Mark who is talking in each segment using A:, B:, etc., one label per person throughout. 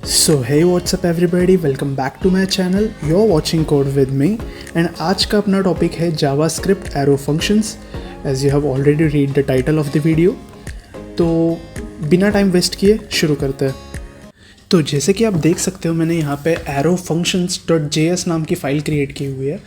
A: So hey what's up everybody, welcome back to my channel. You are watching code with me and आज का अपना topic है JavaScript arrow functions. As you have already read the title of the video, तो बिना time waste किए शुरू करते हैं। तो जैसे कि आप देख सकते हो, मैंने यहाँ पे arrowfunctions.js नाम की फ़ाइल क्रिएट की हुई है,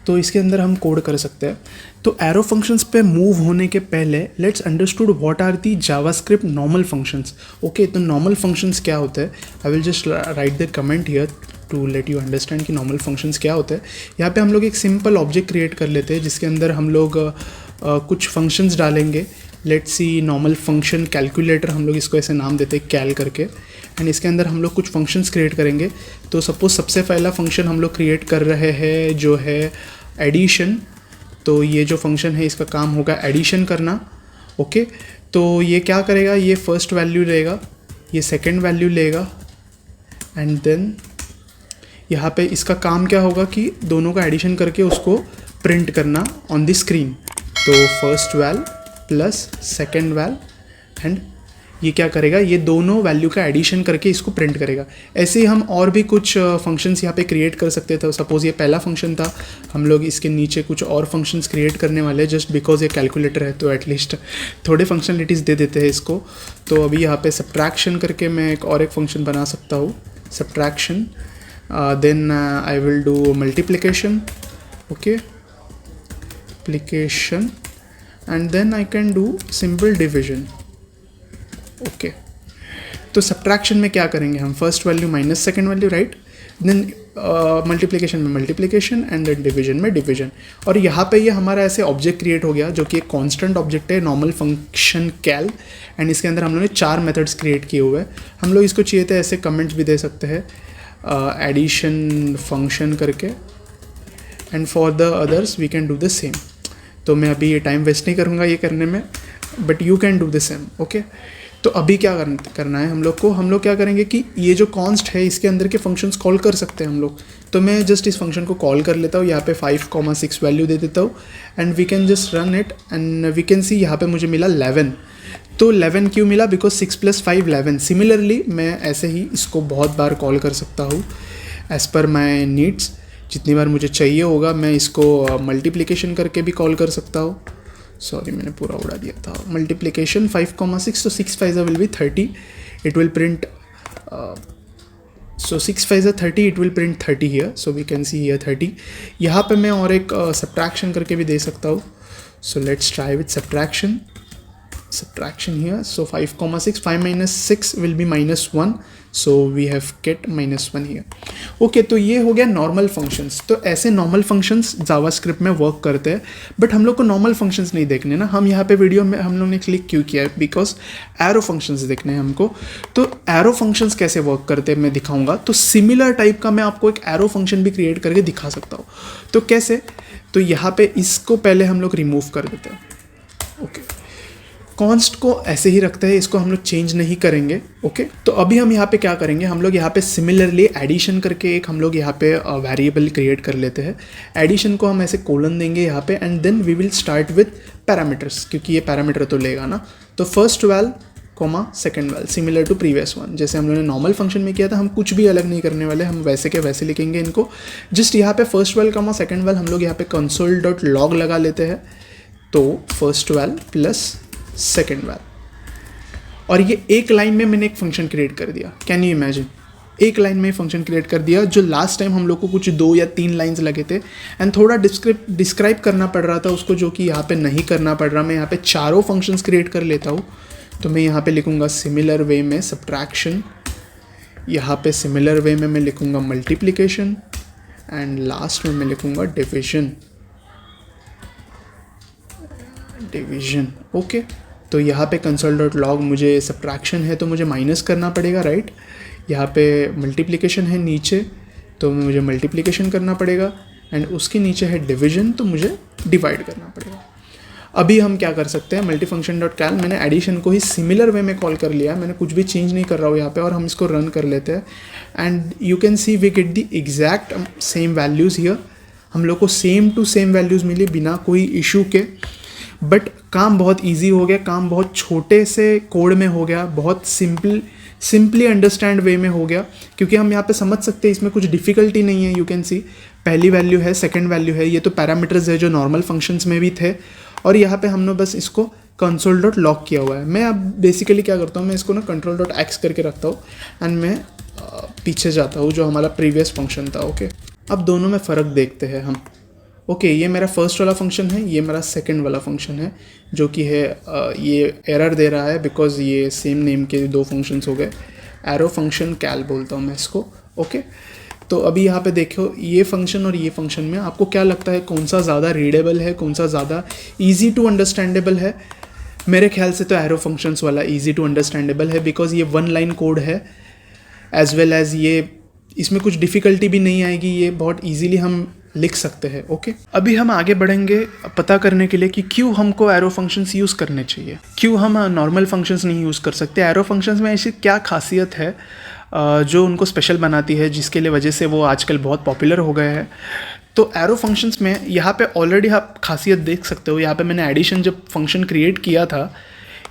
A: तो इसके अंदर हम कोड कर सकते हैं। तो एरो फंक्शंस पे मूव होने के पहले let's understood what are the JavaScript normal functions. Okay, तो नॉर्मल फंक्शंस क्या होते हैं? I will just write the comment here to let you understand कि नॉर्मल फंक्शंस क्या होते हैं। यहाँ पे हम लोग एक सिंपल ऑब्जेक्ट क्रिएट कर लेते हैं जिसके अंदर हम लोग कुछ फंक्शंस डालेंगे। Let's see normal function calculator, हम लोग इसको ऐसे नाम देते हैं कैल करके, एंड इसके अंदर हम लोग कुछ फंक्शंस क्रिएट करेंगे। तो सपोज सबसे पहला फंक्शन हम लोग क्रिएट कर रहे हैं जो है एडिशन। तो ये जो फंक्शन है इसका काम होगा एडिशन करना। ओके, तो ये क्या करेगा? ये फर्स्ट वैल्यू लेगा, ये सेकंड वैल्यू लेगा, एंड देन यहाँ पे इसका काम क्या होगा कि दोनों का एडिशन करके उसको प्रिंट करना ऑन द स्क्रीन। तो first val plus second val, and ये क्या करेगा? ये दोनों वैल्यू का एडिशन करके इसको प्रिंट करेगा। ऐसे ही हम और भी कुछ फंक्शंस यहाँ पे क्रिएट कर सकते थे। सपोज़ ये पहला फंक्शन था, हम लोग इसके नीचे कुछ और फंक्शंस क्रिएट करने वाले हैं। जस्ट बिकॉज ये कैलकुलेटर है तो एटलीस्ट थोड़े फंक्शनलिटीज़ दे देते हैं इसको। तो अभी यहाँ पे सब्ट्रैक्शन करके मैं एक फंक्शन बना सकता हूँ, subtraction. Then I will do multiplication. Okay, multiplication, and then I can do simple division. Okay, तो सब्ट्रैक्शन में क्या करेंगे हम? First value minus second value, right? Then multiplication में मल्टीप्लिकेशन, एंड देन डिवीजन में डिवीजन। और यहाँ पे ये हमारा ऐसे ऑब्जेक्ट क्रिएट हो गया जो कि एक कांस्टेंट ऑब्जेक्ट है, नॉर्मल फंक्शन कैल, एंड इसके अंदर हम लोगों ने 4 मेथड्स क्रिएट किए हुए हैं। हम लोग इसको चाहिए तो ऐसे कमेंट्स भी दे सकते हैं, एडिशन फंक्शन करके, and for the others we can do the same. तो मैं अभी ये टाइम वेस्ट नहीं करूँगा ये करने में, but you can do the same. Okay, तो अभी क्या करना है हम लोग क्या करेंगे कि ये जो कॉन्स्ट है इसके अंदर के फंक्शंस कॉल कर सकते हैं हम लोग। तो मैं जस्ट इस फंक्शन को कॉल कर लेता हूँ, यहाँ पे 5,6 वैल्यू दे देता हूँ, and we can just run it, and we can see यहाँ पे मुझे मिला 11। तो 11 क्यों मिला? बिकॉज 6 + 5 11। सिमिलरली मैं ऐसे ही इसको बहुत बार कॉल कर सकता हूँ एज़ पर माई नीड्स। जितनी बार मुझे चाहिए होगा मैं इसको मल्टीप्लिकेशन करके भी कॉल कर सकता हूँ। सॉरी, मैंने पूरा उड़ा दिया था। मल्टीप्लिकेशन 5,6, तो 6 5 will be 30, it will print, so 6 5 30, it will print 30 here. So we can see here 30। यहाँ पे मैं और एक सब्ट्रैक्शन करके भी दे सकता हूँ। So let's try with subtraction here. So 5,6, 5 - 6 will be -1, so we have get -1 here. Okay, तो ये हो गया नॉर्मल फंक्शंस। तो ऐसे नॉर्मल फंक्शंस जावास्क्रिप्ट में वर्क करते हैं, बट हम लोग को नॉर्मल फंक्शंस नहीं देखने ना। हम यहाँ पे वीडियो में हम लोग ने क्लिक क्यों किया? बिकॉज एरो फंक्शंस देखने हैं हमको। तो एरो फंक्शंस कैसे वर्क करते हैं मैं दिखाऊंगा। तो सिमिलर टाइप का मैं आपको एक एरो फंक्शन भी क्रिएट करके दिखा सकता हूँ। तो कैसे? तो यहाँ पे इसको पहले हम लोग रिमूव कर देते हैं। ओके, कॉन्स्ट को ऐसे ही रखते हैं, इसको हम लोग चेंज नहीं करेंगे। ओके, तो अभी हम यहाँ पे क्या करेंगे? हम लोग यहाँ पे सिमिलरली एडिशन करके एक हम लोग यहाँ पे वेरिएबल क्रिएट कर लेते हैं। एडिशन को हम ऐसे कोलन देंगे यहाँ पे, and then we will start with parameters, क्योंकि ये पैरामीटर तो लेगा ना। तो first val comma second val, similar to previous one. जैसे हम लोगों ने नॉर्मल फंक्शन में किया था, हम कुछ भी अलग नहीं करने वाले, हम वैसे के वैसे लिखेंगे इनको। जस्ट यहाँ पे first val comma second val हम लोग यहाँ पे console.log लगा लेते हैं। तो first val plus second val, और ये एक लाइन में मैंने एक फंक्शन क्रिएट कर दिया। Can you imagine? एक लाइन में फंक्शन क्रिएट कर दिया, जो लास्ट टाइम हम लोग को कुछ 2 या 3 लाइंस लगे थे, एंड थोड़ा डिस्क्राइब करना पड़ रहा था उसको, जो कि यहाँ पे नहीं करना पड़ रहा। मैं यहाँ पे चारों फंक्शंस क्रिएट कर लेता हूँ। तो मैं यहाँ पे लिखूँगा सिमिलर वे में सब्ट्रैक्शन, यहाँ पे सिमिलर वे में मैं लिखूँगा मल्टीप्लिकेशन, एंड लास्ट में मैं लिखूँगा डिविजन। ओके, तो यहाँ पे console.log मुझे सब्ट्रैक्शन है तो मुझे माइनस करना पड़ेगा, राइट? यहाँ पे मल्टीप्लिकेशन है नीचे, तो मुझे मल्टीप्लिकेशन करना पड़ेगा, एंड उसके नीचे है डिवीजन, तो मुझे डिवाइड करना पड़ेगा। अभी हम क्या कर सकते हैं? multifunction.cal, मैंने एडिशन को ही सिमिलर वे में कॉल कर लिया, मैंने कुछ भी चेंज नहीं कर रहा हूँ यहाँ पे, और हम इसको रन कर लेते हैं, and you can see we get the exact same values here. हम लोग को सेम टू सेम वैल्यूज़ मिली बिना कोई इशू के, बट काम बहुत इजी हो गया, काम बहुत छोटे से कोड में हो गया, बहुत सिंपल सिंपली अंडरस्टैंड वे में हो गया, क्योंकि हम यहाँ पे समझ सकते हैं इसमें कुछ डिफ़िकल्टी नहीं है। यू कैन सी पहली वैल्यू है, सेकंड वैल्यू है, ये तो पैरामीटर्स है जो नॉर्मल फंक्शंस में भी थे, और यहाँ पे हमने बस इसको console.log किया हुआ है। मैं अब बेसिकली क्या करता हूँ, मैं इसको ना control.x करके रखता हूँ एंड मैं पीछे जाता हूँ जो हमारा प्रीवियस फंक्शन था। ओके, अब दोनों में फ़र्क देखते हैं हम। ओके, ये मेरा फर्स्ट वाला फंक्शन है, ये मेरा सेकंड वाला फंक्शन है, जो कि है ये एरर दे रहा है बिकॉज ये सेम नेम के दो फंक्शंस हो गए। एरो फंक्शन कैल बोलता हूँ मैं इसको। ओके, तो अभी यहाँ पे देखो ये फंक्शन और ये फंक्शन में आपको क्या लगता है कौन सा ज़्यादा रीडेबल है, कौन सा ज़्यादा ईजी टू अंडरस्टैंडेबल है? मेरे ख्याल से तो एरो फंक्शंस वाला ईजी टू अंडरस्टैंडेबल है, बिकॉज ये 1 लाइन कोड है एज वेल एज ये इसमें कुछ डिफ़िकल्टी भी नहीं आएगी, ये बहुत ईजीली हम लिख सकते हैं। ओके, अभी हम आगे बढ़ेंगे पता करने के लिए कि क्यों हमको एरो फंक्शंस यूज़ करने चाहिए, क्यों हम नॉर्मल फंक्शंस नहीं यूज़ कर सकते। एरो फंक्शंस में ऐसी क्या खासियत है जो उनको स्पेशल बनाती है, जिसके लिए वजह से वो आजकल बहुत पॉपुलर हो गए हैं। तो एरो फंक्शंस में यहाँ पे ऑलरेडी आप खासियत देख सकते हो। यहाँ पे मैंने एडिशन जब फंक्शन क्रिएट किया था,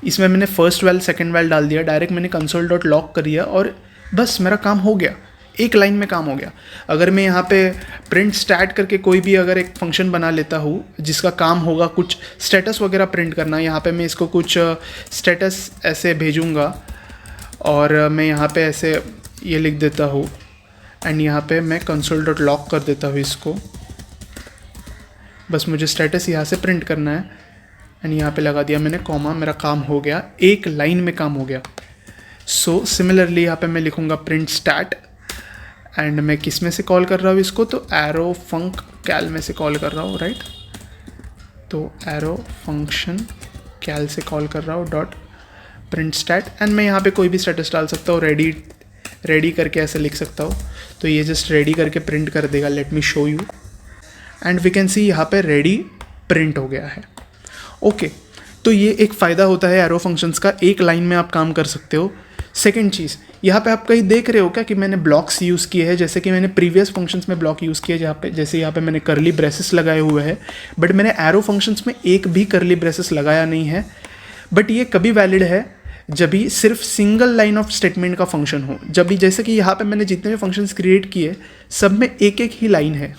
A: इसमें मैंने फर्स्ट वैल सेकंड वैल डाल दिया, डायरेक्ट मैंने console.log कर दिया और बस मेरा काम हो गया, एक लाइन में काम हो गया। अगर मैं यहाँ पे प्रिंट स्टैट करके कोई भी अगर एक फंक्शन बना लेता हूँ जिसका काम होगा कुछ स्टेटस वगैरह प्रिंट करना, यहाँ पे मैं इसको कुछ स्टेटस ऐसे भेजूँगा और मैं यहाँ पे ऐसे ये लिख देता हूँ एंड यहाँ पे मैं console.log कर देता हूँ इसको। बस मुझे स्टेटस यहाँ से प्रिंट करना है एंड यहाँ पे लगा दिया मैंने कॉमा, मेरा काम हो गया, एक लाइन में काम हो गया। सो सिमिलरली यहाँ पे मैं लिखूँगा प्रिंट स्टैट एंड मैं किस में से कॉल कर रहा हूँ इसको, तो एरो फंक कैल में से कॉल कर रहा हूँ, राइट। तो एरो फंक्शन कैल से कॉल कर रहा हूँ डॉट प्रिंट स्टैट एंड मैं यहाँ पे कोई भी स्टेटस डाल सकता हूँ, रेडी करके ऐसे लिख सकता हूँ। तो ये जस्ट रेडी करके प्रिंट कर देगा। Let me show you and we can see यहाँ पे रेडी प्रिंट हो गया है। ओके, तो ये एक फ़ायदा होता है एरो फंक्शंस का, एक लाइन में आप काम कर सकते हो। सेकंड चीज़, यहाँ पे आप कहीं देख रहे हो क्या कि मैंने ब्लॉक्स यूज़ किए हैं, जैसे कि मैंने प्रीवियस फंक्शंस में ब्लॉक यूज़ किए, जहाँ पे जैसे यहाँ पे मैंने करली ब्रेसेस लगाए हुए हैं, बट मैंने एरो फंक्शंस में एक भी करली ब्रेसेस लगाया नहीं है। बट ये कभी वैलिड है जब भी सिर्फ सिंगल लाइन ऑफ स्टेटमेंट का फंक्शन हो, जब भी जैसे कि यहाँ पे मैंने जितने भी फंक्शंस क्रिएट किए सब में एक एक ही लाइन है,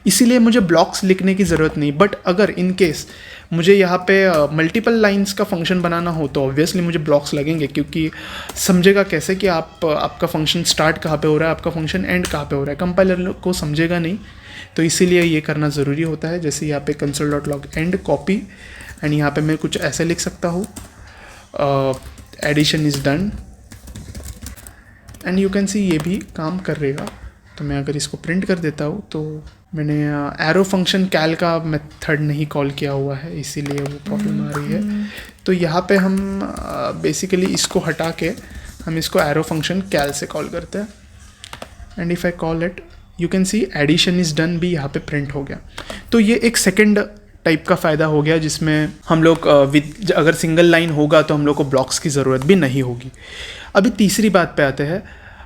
A: इसीलिए मुझे ब्लॉक्स लिखने की ज़रूरत नहीं। बट अगर इन केस मुझे यहाँ पे मल्टीपल लाइंस का फंक्शन बनाना हो तो ऑब्वियसली मुझे ब्लॉक्स लगेंगे, क्योंकि समझेगा कैसे कि आपका फंक्शन स्टार्ट कहाँ पे हो रहा है, आपका फंक्शन एंड कहाँ पे हो रहा है, कंपाइलर को समझेगा नहीं। तो इसीलिए ये करना ज़रूरी होता है। जैसे यहाँ पे console.log एंड कॉपी एंड यहाँ पे मैं कुछ ऐसे लिख सकता हूँ, addition is done and you can see ये भी काम कर रहेगा। तो मैं अगर इसको प्रिंट कर देता हूँ तो मैंने एरो फंक्शन कैल का मेथड नहीं कॉल किया हुआ है, इसीलिए वो प्रॉब्लम आ रही है। तो यहाँ पे हम बेसिकली इसको हटा के हम इसको एरो फंक्शन कैल से कॉल करते हैं and if I call it you can see addition is done भी यहाँ पे प्रिंट हो गया। तो ये एक सेकेंड टाइप का फ़ायदा हो गया जिसमें हम लोग अगर सिंगल लाइन होगा तो हम लोग को ब्लॉक्स की ज़रूरत भी नहीं होगी। अभी तीसरी बात पे आते हैं।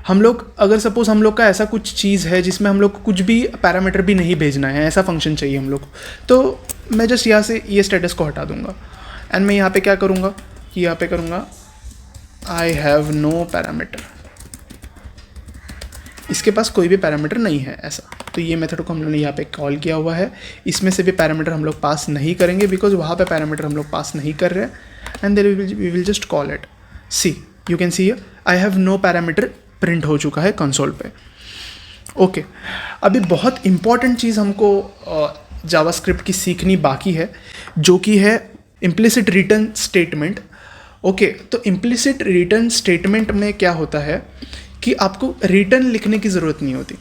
A: हम लोग अगर सपोज़ हम लोग का ऐसा कुछ चीज़ है जिसमें हम लोग को कुछ भी पैरामीटर भी नहीं भेजना है, ऐसा फंक्शन चाहिए हम लोग को, तो मैं जस्ट यहाँ से ये स्टेटस को हटा दूंगा एंड मैं यहाँ पे क्या करूँगा कि यहाँ पे करूँगा आई हैव नो पैरामीटर, इसके पास कोई भी पैरामीटर नहीं है ऐसा। तो ये मेथड को हम लोगों ने यहाँ पे कॉल किया हुआ है, इसमें से भी पैरामीटर हम लोग पास नहीं करेंगे बिकॉज वहाँ पे पैरामीटर हम लोग पास नहीं कर रहे and then we will just call it. See you can see I have no parameter print हो चुका है कंसोल पे। ओके, अभी बहुत इंपॉर्टेंट चीज़ हमको जावास्क्रिप्ट की सीखनी बाकी है, जो कि है इम्प्लिसिट रिटर्न स्टेटमेंट। ओके, तो इम्प्लिसिट रिटर्न स्टेटमेंट में क्या होता है कि आपको रिटर्न लिखने की ज़रूरत नहीं होती।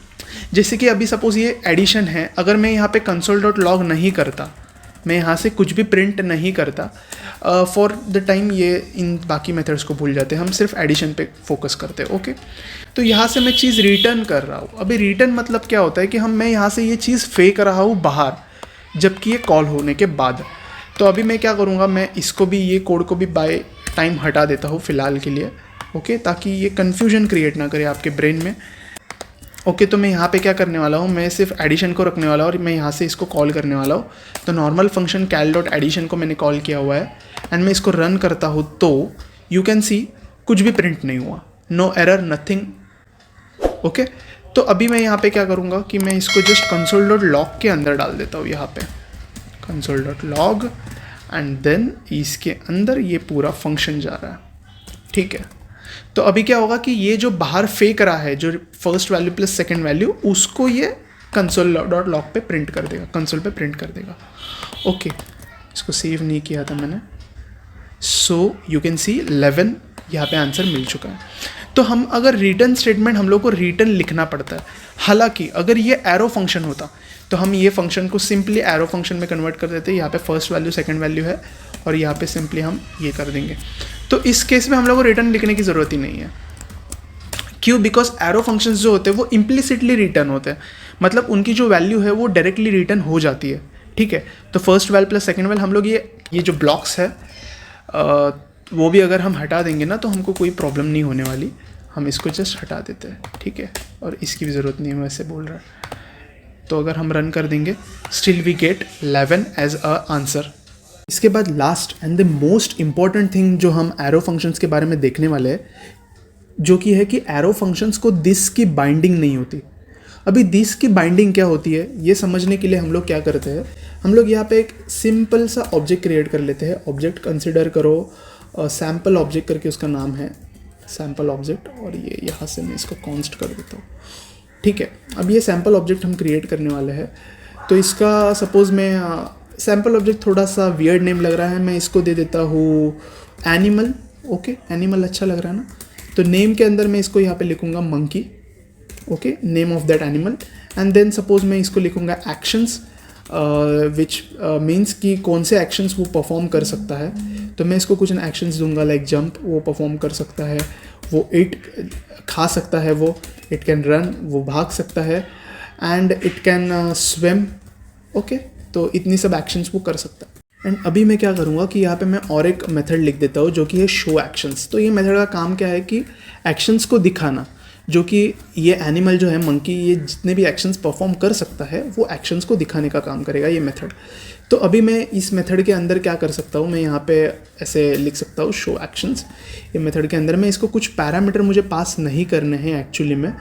A: जैसे कि अभी सपोज़ ये एडिशन है, अगर मैं यहाँ पे console.log नहीं करता, मैं यहाँ से कुछ भी प्रिंट नहीं करता, फॉर द टाइम ये इन बाकी मेथड्स को भूल जाते हैं, हम सिर्फ एडिशन पे फोकस करते हैं। ओके, तो यहाँ से मैं चीज़ रिटर्न कर रहा हूँ। अभी रिटर्न मतलब क्या होता है कि मैं यहाँ से ये चीज़ फेंक रहा हूँ बाहर, जबकि ये कॉल होने के बाद। तो अभी मैं क्या करूँगा, मैं इसको भी, ये कोड को भी बाय टाइम हटा देता हूँ फ़िलहाल के लिए। ओके, ताकि ये कन्फ्यूजन क्रिएट ना करे आपके ब्रेन में। ओके, तो मैं यहाँ पे क्या करने वाला हूँ, मैं सिर्फ एडिशन को रखने वाला हूँ और मैं यहाँ से इसको कॉल करने वाला हूँ। तो नॉर्मल फंक्शन कैल डॉट एडिशन को मैंने कॉल किया हुआ है एंड मैं इसको रन करता हूँ तो यू कैन सी कुछ भी प्रिंट नहीं हुआ, नो एरर नथिंग। ओके, तो अभी मैं यहाँ पे क्या करूँगा कि मैं इसको जस्ट console.log के अंदर डाल देता हूँ, यहाँ पे console.log एंड देन इसके अंदर ये पूरा फंक्शन जा रहा है। ठीक है, तो अभी क्या होगा कि ये जो बाहर फेंक रहा है, जो first value plus second value, उसको ये console.log पे प्रिंट कर देगा, कंसोल पे प्रिंट कर देगा। ओके, इसको सेव नहीं किया था मैंने। सो यू कैन सी 11 यहाँ पे आंसर मिल चुका है। तो हम अगर रिटर्न स्टेटमेंट, हम लोग को रिटर्न लिखना पड़ता है। हालांकि अगर ये एरो फंक्शन होता तो हम ये फंक्शन को सिंपली एरो फंक्शन में कन्वर्ट कर देते। यहाँ पे फर्स्ट वैल्यू सेकंड वैल्यू है और यहाँ पे सिंपली हम ये कर देंगे। तो इस केस में हम लोग को रिटर्न लिखने की ज़रूरत ही नहीं है। क्यों? बिकॉज एरो फंक्शंस जो होते हैं वो इम्प्लिसिटली रिटर्न होते हैं, मतलब उनकी जो वैल्यू है वो डायरेक्टली रिटर्न हो जाती है। ठीक है, तो first val plus second val हम लोग ये जो ब्लॉक्स है वो भी अगर हम हटा देंगे ना तो हमको कोई प्रॉब्लम नहीं होने वाली। हम इसको जस्ट हटा देते हैं। ठीक है, और इसकी भी ज़रूरत नहीं है, वैसे बोल रहा है। तो अगर हम रन कर देंगे, still we get 11 as a answer. इसके बाद last and the most important thing जो हम एरो फंक्शंस के बारे में देखने वाले हैं, जो कि है कि एरो फंक्शंस को दिस की बाइंडिंग नहीं होती। अभी दिस की बाइंडिंग क्या होती है ये समझने के लिए हम लोग क्या करते हैं, हम लोग यहाँ पे एक सिंपल सा ऑब्जेक्ट क्रिएट कर लेते हैं। ऑब्जेक्ट कंसिडर करो सैम्पल ऑब्जेक्ट करके उसका नाम है, सैम्पल ऑब्जेक्ट, और ये यहाँ से मैं इसको कॉन्स्ट कर देता हूँ। ठीक है, अब ये सैम्पल ऑब्जेक्ट हम क्रिएट करने वाले हैं। तो इसका सपोज़ मैं सैम्पल ऑब्जेक्ट थोड़ा सा वियर्ड नेम लग रहा है, मैं इसको दे देता हूँ एनिमल। ओके, एनिमल अच्छा लग रहा है ना। तो नेम के अंदर मैं इसको यहाँ पे लिखूँगा monkey. Okay, name of that animal. And then suppose मैं इसको लिखूँगा एक्शंस, विच मीन्स कि कौन से एक्शंस वो परफॉर्म कर सकता है। तो मैं इसको कुछ एक्शंस दूंगा लाइक जंप, वो परफॉर्म कर सकता है, वो इट खा सकता है, वो इट कैन रन, वो भाग सकता है, and it can swim. Okay, तो इतनी सब एक्शंस वो कर सकता है। एंड अभी मैं क्या करूँगा कि यहाँ पे मैं और एक मेथड लिख देता हूँ जो कि है शो एक्शंस। तो ये मेथड का काम क्या है कि एक्शंस को दिखाना, जो कि ये एनिमल जो है मंकी, ये जितने भी एक्शंस परफॉर्म कर सकता है वो एक्शंस को दिखाने का काम करेगा ये मेथड। तो अभी मैं इस मेथड के अंदर क्या कर सकता हूँ, मैं यहाँ पे ऐसे लिख सकता हूँ शो एक्शंस। ये मेथड के अंदर मैं इसको कुछ पैरामीटर मुझे पास नहीं करने हैं एक्चुअली में।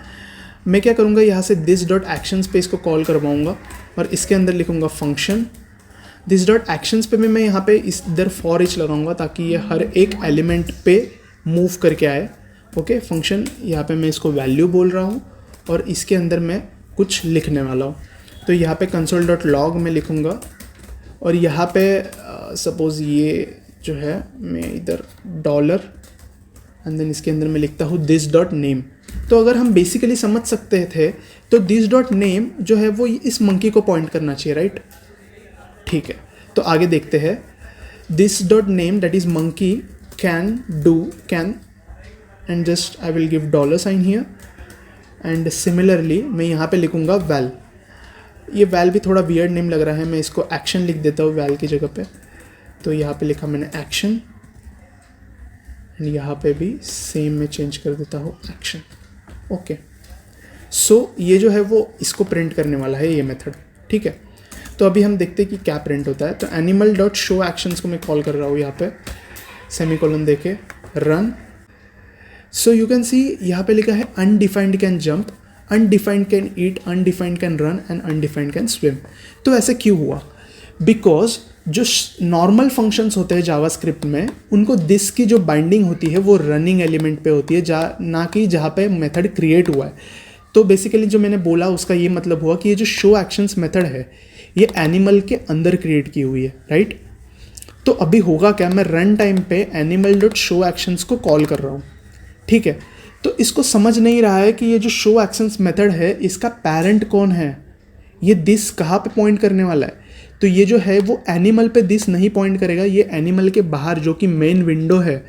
A: मैं क्या करूँगा, यहाँ से दिस डॉट एक्शंस पे इसको कॉल करवाऊँगा और इसके अंदर लिखूँगा फंक्शन। दिस डॉट एक्शंस पे मैं यहाँ पे इधर फॉर ईच लगाऊँगा ताकि ये हर एक एलिमेंट पे मूव करके आए। ओके, फंक्शन यहाँ पे मैं इसको वैल्यू बोल रहा हूँ और इसके अंदर मैं कुछ लिखने वाला हूँ। तो यहाँ पे console.log में लिखूँगा और यहाँ पे सपोज़ ये जो है मैं इधर डॉलर एंड देन इसके अंदर मैं लिखता हूँ दिस डॉट नेम। तो अगर हम बेसिकली समझ सकते थे तो दिस डॉट नेम जो है वो इस मंकी को पॉइंट करना चाहिए, राइट। ठीक है, तो आगे देखते हैं। This dot name that is monkey can do can and just I will give dollar sign here and similarly मैं यहाँ पे लिखूँगा वैल। ये वैल भी थोड़ा वियर्ड नेम लग रहा है, मैं इसको एक्शन लिख देता हूँ वैल की जगह पे। तो यहाँ पे लिखा मैंने एक्शन एंड यहाँ पे भी सेम में चेंज कर देता हूँ एक्शन। ओके, सो ये जो है वो इसको प्रिंट करने वाला है ये मेथड। ठीक है, तो अभी हम देखते हैं कि क्या प्रिंट होता है। तो एनिमल डॉट शो एक्शंस को मैं कॉल कर रहा हूँ यहाँ पे, सेमीकोलन दे के run. So you can see यहाँ पे लिखा है undefined can jump, undefined can eat, undefined can run and undefined can swim. तो ऐसे क्यों हुआ? बिकॉज जो नॉर्मल फंक्शंस होते हैं जावास्क्रिप्ट में, उनको दिस की जो बाइंडिंग होती है वो रनिंग एलिमेंट पे होती है, ना कि जहाँ पे मेथड क्रिएट हुआ है। तो बेसिकली जो मैंने बोला उसका ये मतलब हुआ कि ये जो शो एक्शंस मेथड है ये एनिमल के अंदर क्रिएट की हुई है, राइट। तो अभी होगा क्या, मैं रन टाइम पे एनिमल डॉट शो एक्शंस को कॉल कर रहा हूँ। ठीक है, तो इसको समझ नहीं रहा है कि ये जो शो एक्शंस मेथड है इसका पेरेंट कौन है, ये दिस कहाँ पे पॉइंट करने वाला है। तो ये जो है वो एनिमल पे दिस नहीं पॉइंट करेगा, ये एनिमल के बाहर जो कि मेन विंडो है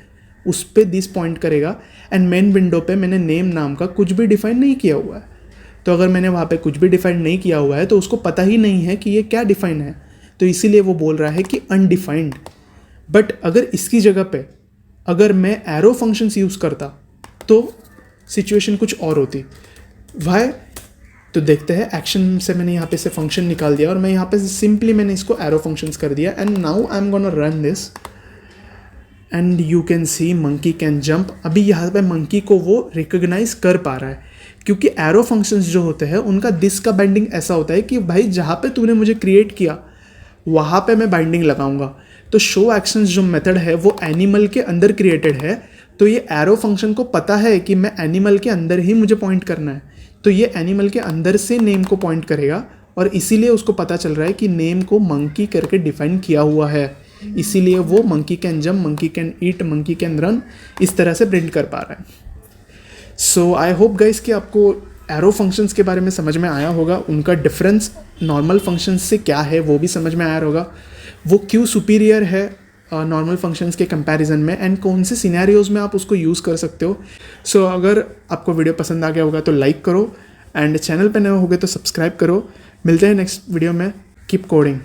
A: उस पे दिस पॉइंट करेगा। एंड मेन विंडो पे मैंने नेम नाम का कुछ भी डिफाइन नहीं किया हुआ है। तो अगर मैंने वहाँ पे कुछ भी डिफाइन नहीं किया हुआ है तो उसको पता ही नहीं है कि ये क्या डिफाइन है, तो इसीलिए वो बोल रहा है कि अनडिफाइंड। बट अगर इसकी जगह पे अगर मैं एरो फंक्शंस यूज़ करता तो सिचुएशन कुछ और होती। वाई? तो देखते हैं। एक्शन से मैंने यहाँ पे से फंक्शन निकाल दिया और मैं यहाँ पे सिंपली मैंने इसको एरो फंक्शंस कर दिया। And now I am gonna run this and you can C monkey can jump. अभी यहाँ पे मंकी को वो रिकग्नाइज कर पा रहा है, क्योंकि एरो फंक्शंस जो होते हैं उनका दिस का बाइंडिंग ऐसा होता है कि भाई जहाँ पे तूने मुझे क्रिएट किया वहाँ पे मैं बाइंडिंग लगाऊंगा। तो शो एक्शंस जो मेथड है वो एनिमल के अंदर क्रिएटेड है, तो ये एरो फंक्शन को पता है कि मैं एनिमल के अंदर ही मुझे पॉइंट करना है, तो ये एनिमल के अंदर से नेम को पॉइंट करेगा और इसीलिए उसको पता चल रहा है कि नेम को मंकी करके डिफाइन किया हुआ है, इसीलिए वो monkey can jump, monkey can eat, monkey can run इस तरह से प्रिंट कर पा रहा है। सो आई होप गाइस कि आपको एरो फंक्शंस के बारे में समझ में आया होगा, उनका डिफरेंस नॉर्मल फंक्शंस से क्या है वो भी समझ में आया होगा, वो क्यों सुपीरियर है नॉर्मल फंक्शंस के कंपैरिजन में, एंड कौन से सिनेरियोज में आप उसको यूज़ कर सकते हो। सो अगर आपको वीडियो पसंद आ गया होगा तो लाइक करो, एंड चैनल पे नए होगे तो सब्सक्राइब करो। मिलते हैं नेक्स्ट वीडियो में। Keep coding.